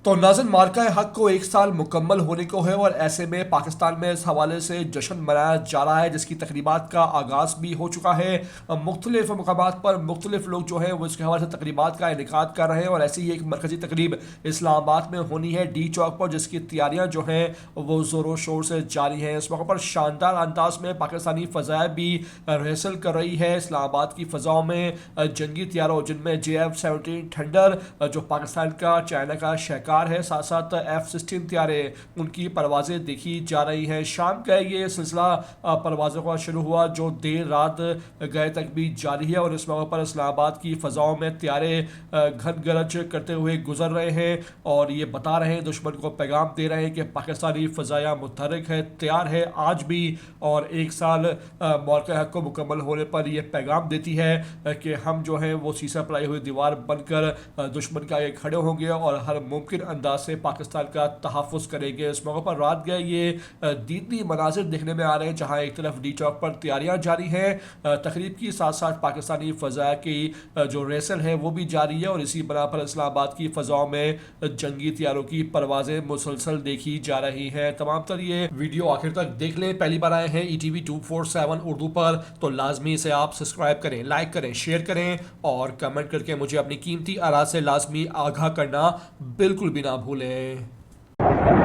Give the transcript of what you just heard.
तो नाज़िन मार्का हक को 1 साल मुकम्मल होने को है और ऐसे में पाकिस्तान में इस हवाले से जश्न मनाया जा रहा है जिसकी तकरीबात का आगाज़ भी हो चुका है। मुख्तलिफ मकामात पर मुख्तलिफ लोग जो हैं वो इसके हवाले से तकरीबात का इनेकाद कर रहे हैं और ऐसी ही एक मरकज़ी तकरीब इस्लामाबाद में होनी है डी चौक पर, जिसकी तैयारियाँ जो हैं वो ज़ोरों शोर से जारी हैं। इस मौके पर शानदार अंदाज में पाकिस्तानी फ़ज़ाएँ भी रिहर्सल कर रही है इस्लामाबाद की फ़ज़ाओं में। जंगी तैयारों जिनमें JF-17 थंडर जो पाकिस्तान का चाइना का शहकार है, साथ साथ F-16 त्यारे उनकी परवाजें देखी जा रही हैं। शाम का ये सिलसिला परवाज़ों का शुरू हुआ जो देर रात गए तक भी जारी है और इस मौके पर इस्लामाबाद की फ़ज़ाओं में त्यारे घन गरज करते हुए गुजर रहे हैं और ये बता रहे हैं, दुश्मन को पैगाम दे रहे हैं कि पाकिस्तानी फ़ज़ाया मुतहर्रिक है, तैयार है आज भी। और 1 साल मौक़े हक़ को मुकम्मल होने पर यह पैगाम देती है कि हम जो है वो शीशा पलाई हुई दीवार बनकर दुश्मन के आगे खड़े होंगे और हर मुमकिन अंदाज से पाकिस्तान का तहफ़्फ़ुज़ करेंगे। इस मौके पर रात गए ये दीनी मनाजिर देखने में आ रहे हैं जहाँ एक तरफ डी चौक पर तैयारियाँ जारी हैं तकरीब की, साथ साथ पाकिस्तानी फ़ज़ा की जो रेसल है वो भी जारी है और इसी बना पर इस्लामाबाद की फ़ज़ाओं में जंगी तैयारों की परवाज़ें मुसलसल देखी जा रही हैं। तमाम तर ये वीडियो आखिर तक देख लें। पहली बार आए हैं ETV 247 उर्दू पर तो लाजमी से आप सब्सक्राइब करें, लाइक करें, शेयर करें और कमेंट करके मुझे अपनी कीमती आरा से लाजमी आगाह करना बिल्कुल भी ना भूलें।